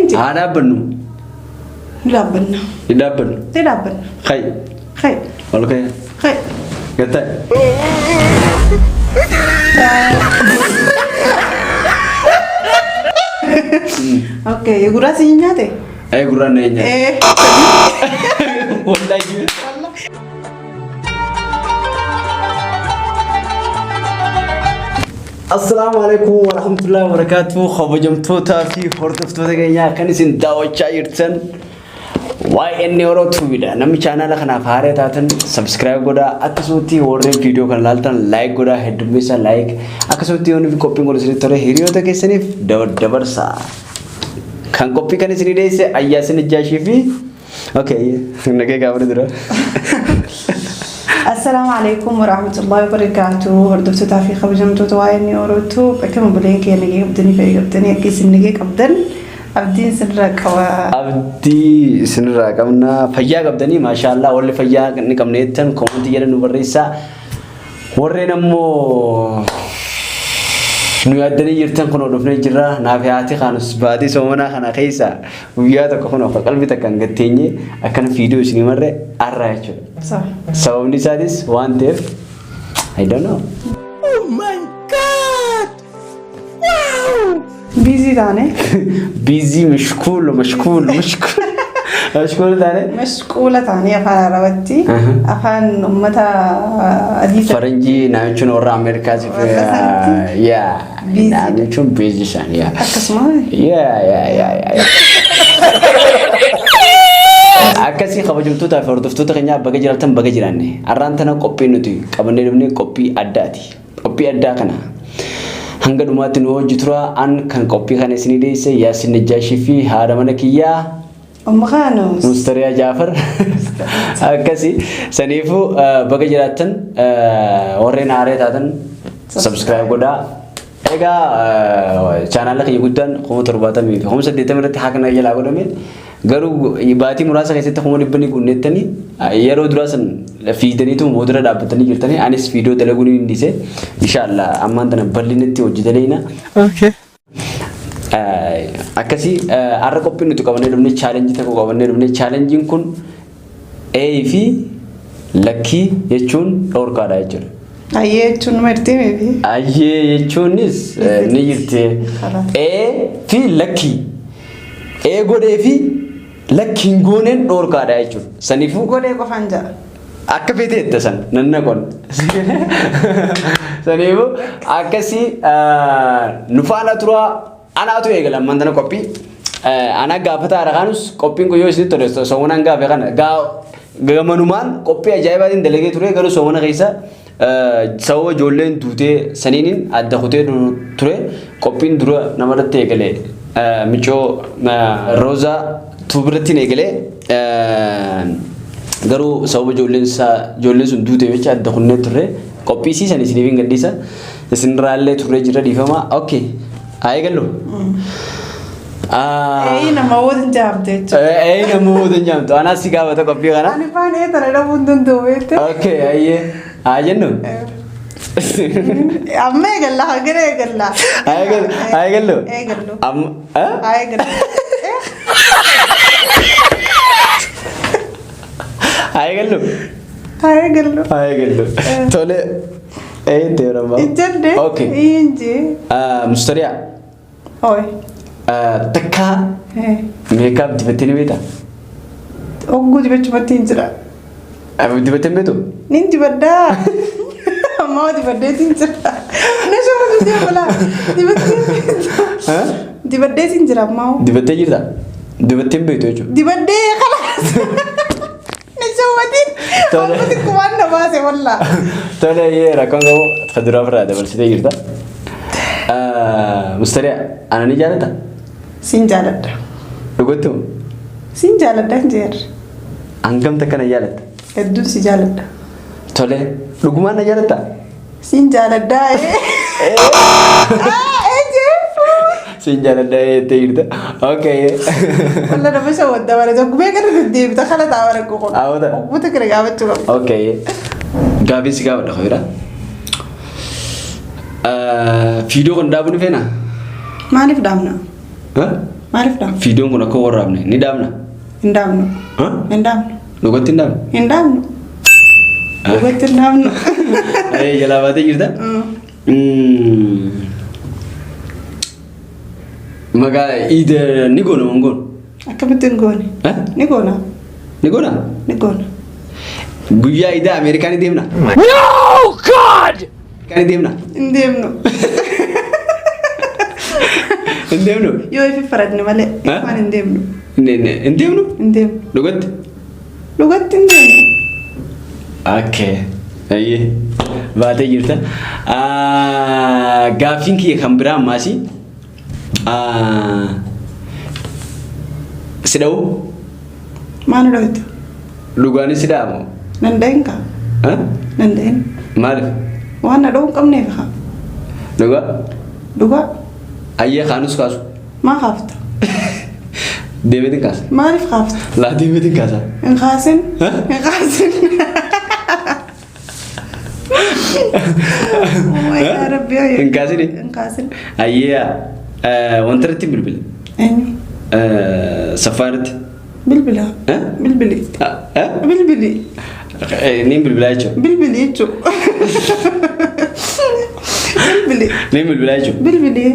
Ninja. Ada benu. Laban. Idaban. Tidak. Kai. Kai. Kalau kayak. Kai. Kata. Oke, ya gura sihnya teh. Guraan nanya. Wallahi. Assalamualaikum warahmatullahi wabarakatuh. Kabajamtoota fi hordoftoota keenya kan isin daawwachaa jirtan YN Orotuudha. Namni channel kanaaf haaraa taatan subscribe godhaa. Akkasumas warreen video kan ilaaltan like godhaa. Heddummeessa like. Akkasumas yoon qophiin godhu isinitti tole hiriyoota keessaniif dabarsaa. Kan qophii kan isin dhiyeesse Ayyaasin Ijjaashii fi nagee gaafadha dura. السلام عليكم ورحمة الله وبركاته. هردفتو تافي خبجمتو توايني أوروتو بكم بلين كي نجي قبدني في قبدني كيس نجي قبدن أبدين سنراك أبدي سنراك أمنا فيا قبدني ما شاء الله واللي فيا نكمل نتن كومنتي يلا نبريسا ورينا مو نيادني يرتن كنا نفني جرا نافعاتي خانوس بعدي سومنا خنا خيسا وياتا كنا قلبي تكن قتيني أكن فيديو سني مرة أرايشة صح سووني سادس one day I don't know. Oh my God! Wow! Busy تاني busy مشكول مشكولة تاني أفان روتي أفان أمتا أديسة فرنجي نامشون ورا أمريكا يا نامشون busy شان يا أكسمه يا أكسي خبرجمتو تافه وردفتو تغنيا بقجراتن بقجرانه أرانتنا كوبي نتوي كابني دمني كوبي أداتي كوبي أدا كنا هنگا دوماتن هو جترا أن كان كوبي خانه سني ديسه ياسين الجاشي في هذا منكيا خانوس مستريا جعفر أكسي سنيفو بقجراتن ورين عاري تاتن سبسكرايب كودا إيجا channel لك يقولون هم تربطان مين هم سديتهم مرتي حقنا يلا قولوا مين قالوا يباتي مراسة كيسة هم نبني كونت تاني يارو دراسن في تاني تو مودرة دابتني جرتني أنيس فيديو تلاقوني نديسه إن شاء الله أمان تنا برلينتي وجدة لينا okay أكسي أرى كوبي نتو كمان نبني challenge تكو كمان نبني challenge يكون أي في lucky يجون أور كارا يجون أيه چون مرتي مبي أيه يجونيس نيرتي في lucky غودي في lucky غونن أور كارا يجون سنيفو غودي كفانجا أكبيته تسان ننكون سنيفو أكسي نفانا ترى أنا أتوي إيجلا مندنا كوبي أنا قافتا أرغانوس كوبين كيو سيد ترى سوونا قافة كنا قامنومان كوبي أجايبادين دلقي ترى قالوا سوونا غيسا سووا جولين دوتة سنينين أدخوتة ترى كوبين درا نمرة إيجلا ميشو روزا توبرتين إيجلا قالوا سووا جولين سن دوتة ويش أدخونا ترى كوبي سي سني سنيفين قديسا سنرالله ترى جرا ديفما أوكي أي قالوا أي نموذج جامد أي نموذج جامد أنا سيكابة تكوبي غنا أنا فاني ترى لا بندن دوبته أوكي أيه أجنو أمي قال لا أي قالوا أم أي قال تولي أي تيرا ما أوكي إنجي مستريع أوي تكا ميك اب دبتني بيتا أوجو دبتشبتين ترى أبي دبتني بيتو نين دبدا ما دبدتين ترى نشوف بدي ولا دبتين ها دبدتين ترى ما دبتني جدا دبتني بيتو جو دبدي خلاص نشوفين أبغى كمان نباسه والله تولي يه ركون كم خدرا فرا ده بس تيجي جدا مستريع أنا نجارة سينجالد لقيتو سينجالد دنجر أنكم تكنا جالت الدول سيجالد تولي لقمان نجارة سينجالد ده سينجالد ده تيجي أوكي والله أنا بس أود ولا جو كم يكره تدي بتخلى تعبر كوكو أودا بتكره قابت تقول أوكي قابي سكاب ده خيرا فيديو كن دابون فينا ما نفدامنا Maaliif dhaabna? Viidiyoon kun akka waraabne ni dhaabna. Hin dhaabnu. Ha? Hin dhaabnu. Dhugatti hin dhaabna. Hin dhaabnu. Dhugatti hin dhaabnu. Jalaa baatee jirta? Maqaa Iida ni goona moo hin goonu? Akkamitti hin goone? Ni goona. Ni goona? Ni goona. Guyyaa Iidaa Ameerikaa ni deemna? No, God! Kan ni deemna? Hin deemnu. Hin deemnu? Yoo ifi faradne malee waan hin deemnu. Hin deemnu? Hin deemnu. Dhugatti? Dhugatti hin deemnu. Okay. Ayyee. Baatee jirta. Gaaffiin kiyya kan biraa ammaasi. Sida'u? Maal dhugatti? Dhugaani sidaa moo? Danda'in kaa? Danda'in. Maaliif? Waan na dhuguu qabneef haa. Dhugaa? Dhugaa? Ayyee kaanus kaasu. Maa kaafta? Deemeetiin kaasa. Maaliif kaafta? Laa deemeetiin kaasa. Hin kaasin? Hin kaasin. Yaa Rabbi ayyee. Hin kaasini? Hin kaasin. Ayyee wanta irratti bilbila. Eenyu? Safaaritti. Bilbila. Bilbili. Bilbili. Niin bilbilaa jechuudha. Bilbili jechuudha. Bilbili. Niin bilbilaa jechuudha. Bilbili.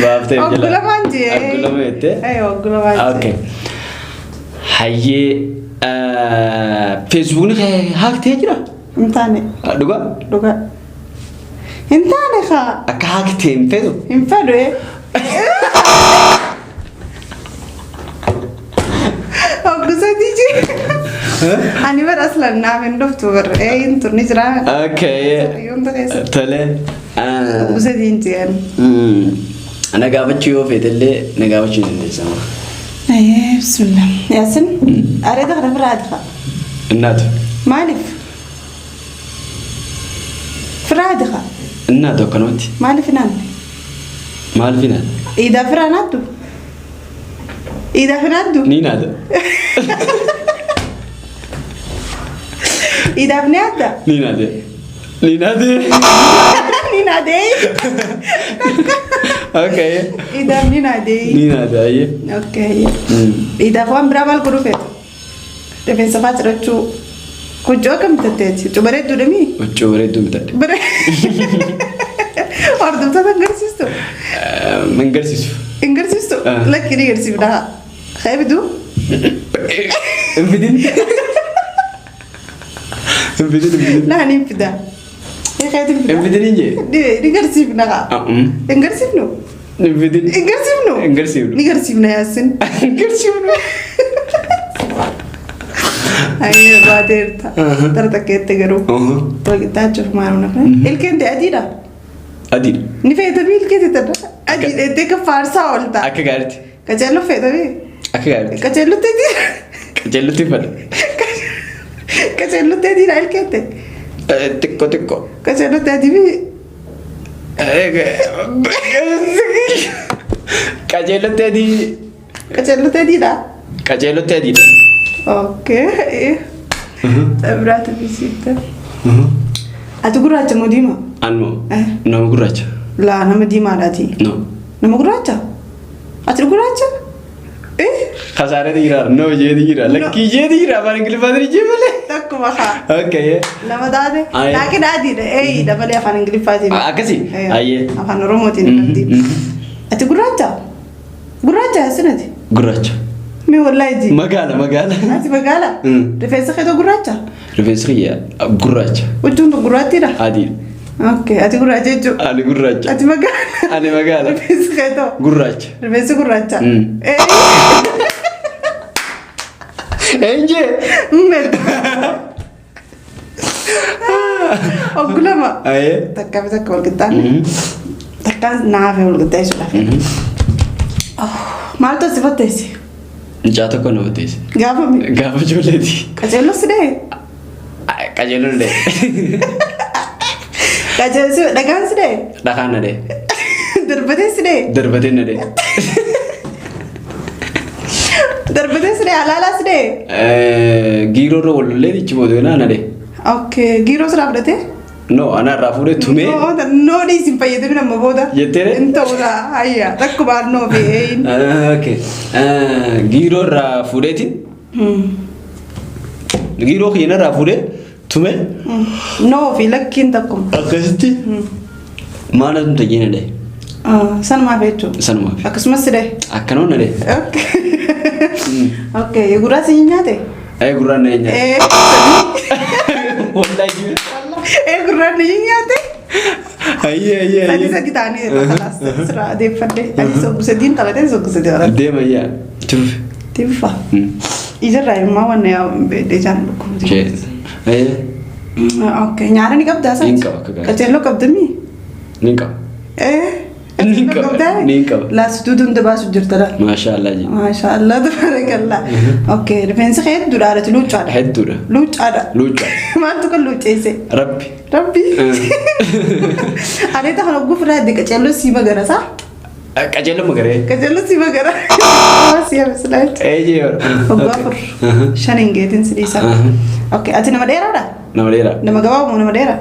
Baaftee jala. Oggulamaan jee. Oggulama jettee? Oggulamaan jee. Okay. Hayyee feesbuukni haaktee jira? Hin taane. Dhugaa? Dhugaa. Hin taane haa. Akka haaktee hin feetu? Hin fedhu. Oggusatii jee. Ani bara aslan naaf hin dhuftu bara. Hin turni jira. Okay. Yoonta keessa. Tole. Oggusatii hin jeen. Na gaafachuu yoo feetellee na gaafachuu dandeessa. Bismillah. Yaasin. Areeda kana biraa adfa. Innaatu. Maaliif? Firaa adfa. Innaatu akkanumatti. Maaliif naanne? Maaliif inaatu? Iidaa firaa naattu? Iidaa fi naattu? Ni naata. Iidaaf ni adda? Ni naate. Ni naate. Ni naadee? Okay. Iidaaf ni naadee? Ni naate ayyee. Okay. Iidaaf waan biraa maal godhuu feetu? Rifeensa fa'aa cirachuu. Hojii akkam bitatteeti? Huccuu bareedduu dhamii? Huccuu bareedduu bitadhe. Hordoftoota hin garsiistu? Hin garsiisu. Hin garsiistu? Lakki ni garsiifna. Haa biduu? Hin fidin. Hin fidin. Naa ni fida. Hin fidin jee? Ni garsiifna haa? Hin garsiifnu? Hin fidin. Hin garsiifnu? Hin garsiifnu. Ni garsiifna yaasin. Hin garsiifnu. Ayyee baateerta. Tarta keette garuu. Tolkitaachuuf maaluu nafa. Ilkeen ta'e adiidha? Adiidha. Ni fayyadamii ilkeetti tadha. Adiidha iddoo akka faarsaa oolta. Akka gaariitti. Qaceelloo fayyadamii? Akka gaariitti. Qaceellutti adiidha? Qaceellutti fadha. Qaceellutti adiidha ilkeette? Xiqqoo. Qaceellutti adiibii? Qaceellutti adii. Qaceellutti adiidha? Qaceellutti adiidha. Okay. Biraata bisiitta. Ati gurraacha moo diimaa? Anmoo. Nama gurraacha. Laa nama diimaadhaati. No. Nama gurraacha? Ati gurraacha? Kasaarati jira. No jeeti jira. Lakkii jeeti jira. Afaan Ingiliffaatiin jee malee. Takkuma haa. Okay. Nama taate? Laaki daadiidha. Eeyidha malee afaan Ingiliffaatiin. Akkasii? Ayyee. Afaan Oromootiin qabdi. Ati gurraacha? Gurraacha yaasinati? Gurraacha. Mee wallahi ji. Magaala. Ati magaala? Rifeensa keetoo gurraacha? Rifeensi kiyya gurraacha. Huccuun gurraattiidha? Adiidha. Okay. Ati gurraacha jechuudha? Ani gurraacha. Ati magaala? Ani magaala. Rifeensi keetoo? Gurraacha. Rifeensi gurraacha? Enjee. Mmeetu. Oggulama. Ayyee. Takkaa fi takka walqixxaanne. Takkaan naafee walqixxeessuudhaaf. Maaltu si fatteessi? Mucaa tokko nama teesse. Gaafa mi? Gaafa ijoolleeti. Qaceelloo si dhee? Qaceelloo dhee. Qaceelloo dhagaan si dhee? Dhagaan na dhee. Darbatee si dhee? Darbatee na dhee. Darbatee si dhee? Alaalaa si dhee? Giiroo irra walollee ichi booda na dhee. Okay. Giiroo sirraa fudhatee? No, ana rafuudhe tume. No dhiisin fayyadamni nama booda. Jettee? Intola ayya takku baannoo beeyin. Okay. Giiroo rafuudheeti. Giiroo keenya rafuudhe tume. No fi lakkiin takkuma. Akkasitti. Maana tumte jeena dee. Sanumaaf jechuudha. Sanumaaf. Akkasumas dee. Akkanoona dee. Okay, gurraa si nyaate? Gurraan na nyaate. Wallahi. Gurraa ni nyaate? Ayye. Tadi sakit ani kelas serah defade. Ani sedin talate sedin orang. Deema yaa. Tifa. Ijarra ma wanne ya de jan ko. Okay. Okay, nyara ni kab dasa? Nin kab ka. Kacelo kab demi? Nin kab. Nin kab. La student de bas jirtara. Maashaallah ji. Maashaallah tabarakallah. Okay, defense khayd durara lucha. Khayd dura. Lucha. Ma tu kan lucha ise. Rabbi. Ada tak kalau gue pernah di kacelo si magara sa? Kacelo magare. Kacelo si magara. Siap selain. Jor. Gopur. Shaning getin sedisa. Okay, ati nama daerah dah? Nama daerah. Nama gawa mau nama daerah?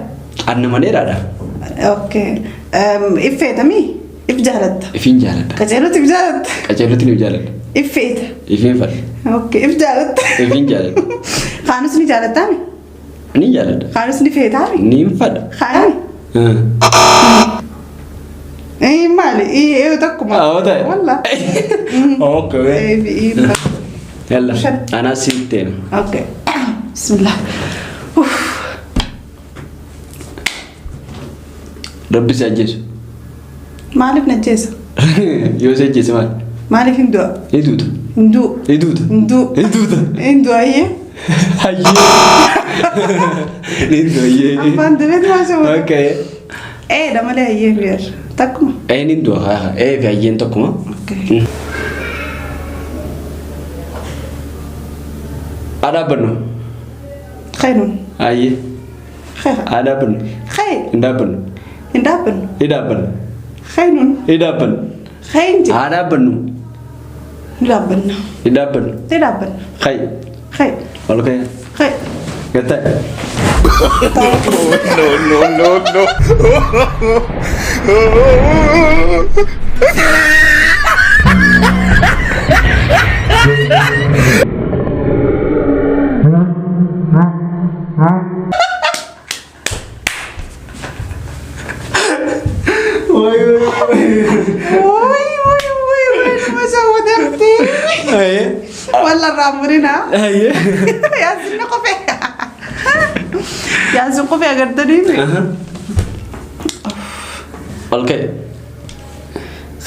Ada nama daerah dah. Okay. Ife tami? If jalat. Ifin jalat. Kacelo tip jalat. Kacelo tip jalat. Ife. Ifin fat. Okay, if jalat. Ifin jalat. Khanus ni jalat tami? Ni jalat. Khanus ni fe tami? Ni fat. Khani. Mali, eu tak kuma. ده. والله. اوكي. يلا انا سيتين. اوكي. بسم الله. ربي سجيس. مالك نجيس. يو سجيس مال. مالك هندو. يدود. هندو. يدود. هندو. يدود. هندو ايه؟ هاي. هندو ايه. أبان دبيت ما شو. اوكي. ده ماله ايه غير. تكما. هندو ها في عين تكما. اوكي. ada benu. خيرون. Aye. خير. Ada benu. خير. Indah benu. Indah ben. Indah benu. خيرون. Indah benu. خير. Ada benu. Indah ben. Indah benu. Tidak ben. Khay. خير. Kalau kayak خير. kata. No. Masa ودرتي. والله رامرنا. يا زين قفي. يا زين قفي أقدرني. Oke.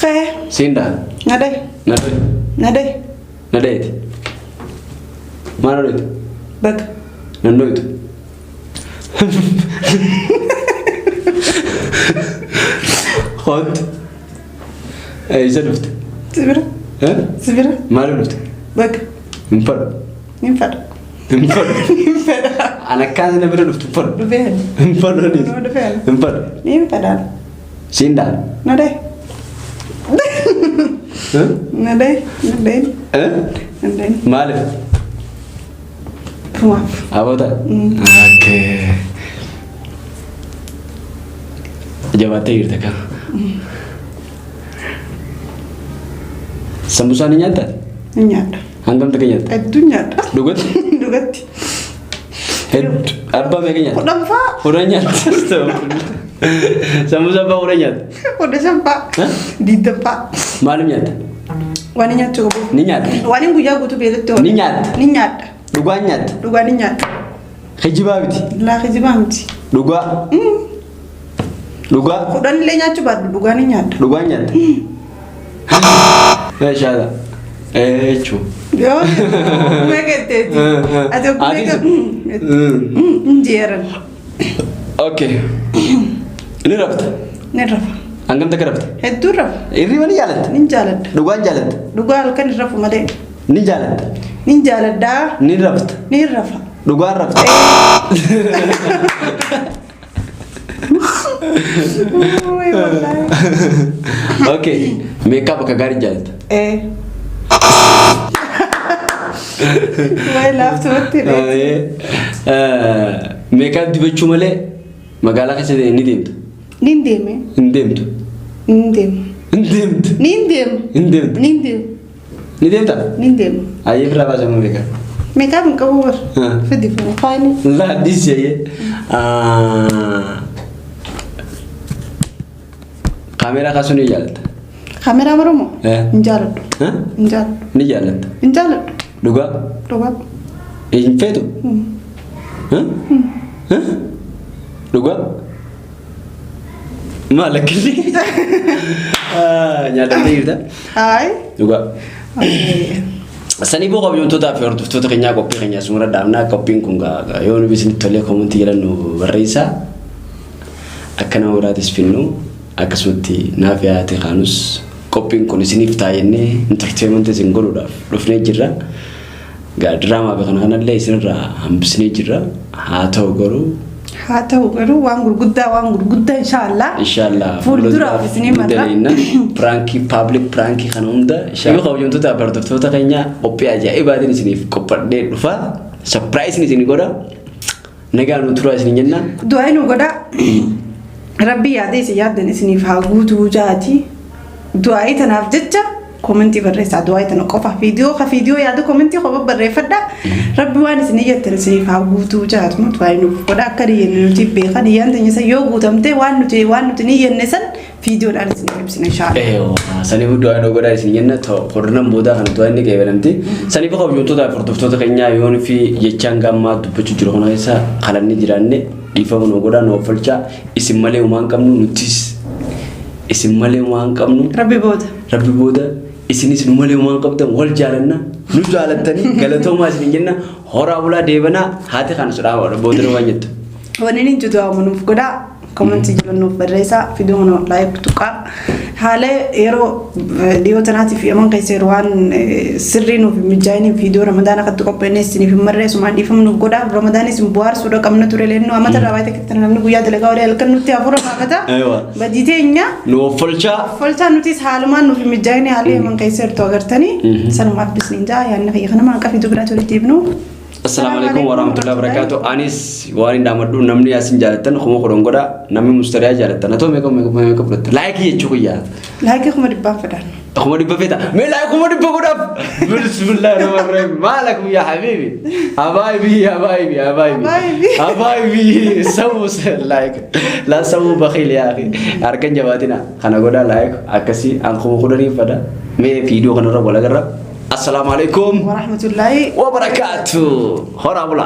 خير. Sinda. Nadai. Nadai. Nadai. Nadai itu. Mana itu? Bag. Nando itu. Hot. Isa luft. Sibira. Sibira. Mana luft? Bag. Impar. Infar. Impar. Infar. Anak kan na bera luft impar. Duben. Impar ni. No duben. Impar. Infar. Sinda. Nadai. Nadai. Nadai. Nadai. Malif. Maaf. Apa tak? Oke. Jawa Timur tak? Sambusa ni nyata? Nyata. Hantam tak nyata? Itu nyata. Dugat? Dugat. Apa mereka nyata? Udah pak. Udah nyata. Sambusa apa udah nyata? Udah sampai. Di depan. Malam nyata? Wani nyata coba. Ni nyata? Wani guya gutu bela tu. Ni nyata? Ni nyata. Duga nyata? Duga ni nyata. Khijiba biti? La khijiba biti. Duga? Duga? Udah nilai nyata coba. Duga ni nyata. Duga nyata? Mashallah. Cu. Yo. Mereka tadi. Ada mereka. Jeran. Oke. Ini rapat? Ni rafa. Anggam tak rapat? Itu rafa. Ini mana jalan? Ni jalan. Duga jalan? Duga alkan rafa made. Ni jalan? Ni jalan dah. Ni rapat? Ni rafa. Duga rapat? Oke, makeup ke garis jalan? Why laugh to it? Makeup di baju male, Magaalaa keessatti ni deemtu. Nin deeme. Hin deemtu. Nin deeme. Hin deemtu. Nin deeme. Hin deemtu. Nin deeme. Ni deemta? Nin deeme. Ayyee biraa baasamu beekaa. Meeqaa hin qabu bar. Fiddi fuula faayini. Laaddis jedhee. Kaameeraa kaasuu ni jaalatta. Kaameraa Oromoo? Hin jaaladhu. Hin jaaladhu. Ni jaalatta. Hin jaaladhu. Dhugaa? Dhugaa. Hin feetu? Dhugaa? Maal akkanni? Nyaatattee jirta? Hayi. Dhugaa. Sanii boo qabyoomtootaa fi hordoftoota keenyaa qophii keenyaa sumura dhaabnaa qophiin kun yoo nu bisni tolee komentii jedhannu barreessaa akka nama biraatis finnu akkasumatti naaf yaate kaanus qophiin kun isiniif taa'ennee entertainment isin godhuudhaaf dhufnee jirra. Diraamaa beekana kanallee isinirraa hambisnee jirra. Haa ta'u garuu waan gurguddaa inshallah fuulduraaf isinii marra public prank kana hunda yoo qabyoomtootaa fi hordoftoota keenyaa qophii ajaa'ibaatiin isiniif qophaa'ee dhufa. Surprise isin godha. Nagaan nu turaa isin jenna. Du'aa nu godha. Rabbi yaadee isin yaaddan isiniif haa guutuu jaati. Du'aa tanaaf jecha komentii barreessaa du'aa tana qofa viidiyoo yaada komentii qofa barreeffadha. Rabbi waan isin jettan isiniif haa guutuu jaatu du'aa nuuf godha akka diyyenne nuti beekan iyyaan tanya san yoo guutamte waan nuti ni yenne san viidiyoodhaan isin ibsina inshallah. Saniif du'aa nu godha isin jenna hordonan booda kana du'aa inni qeebalamti. Saniif qabyoomtootaa fi hordoftoota keenyaa yoon fi jechaan gammaa dubbachuu jiru kana keessa qalanni jiraanne dhiifama nu godha nu ofolchaa isin malee waan qabnu nutis isin malee waan qabnu Rabbi booda isinis nu malee waan qabdan wal jaalanna nu jaalattanii galatoomaa isin jenna. Horaa bulaa deebanaa haati kana sudhaa booda waan jettu. Wanni ni jiru amanuuf godha komentii jedhannuuf barreessaa viidiyoo like tuqaa haala yeroo dhiyoo tanaatiif yaman keesseeru waan sirrii nuuf mijaa'iniif viidiyoo ramadaana akkatti qopheenne isiniif marreessumaan dhiifama nuuf godha. Ramadaanis bu'aarsuudha qabna ture leennu amata irraa baay'ee takkitan namni guyyaa dalagaa walii halkan nutti hafuura baafata. Badii teenya nuuf folchaa nutis haalumaan nuuf mijaa'ini haala yaman keesseertu agartanii sanumaaf bisniin jaa yaadna fayya kana maan qafiitu biraatti walitti hibnu. Assalamualaikum warahmatullahi wabarakatuh. Anis waan indamadu namni yasin jalatan kuma kodon goda namni mustariya jalatan atau meko berat like ya cukup ya like kuma dibba fadan kuma dibba feta me like kuma dibba goda bismillahirrahmanirrahim malakum ya habibi habibi sawu like la sawu bakhil ya akhi arkan jawatina kana goda like akasi an kuma kodari fada me video kana wala garab. Assalamualaikum warahmatullahi wabarakatuh. Hora bula.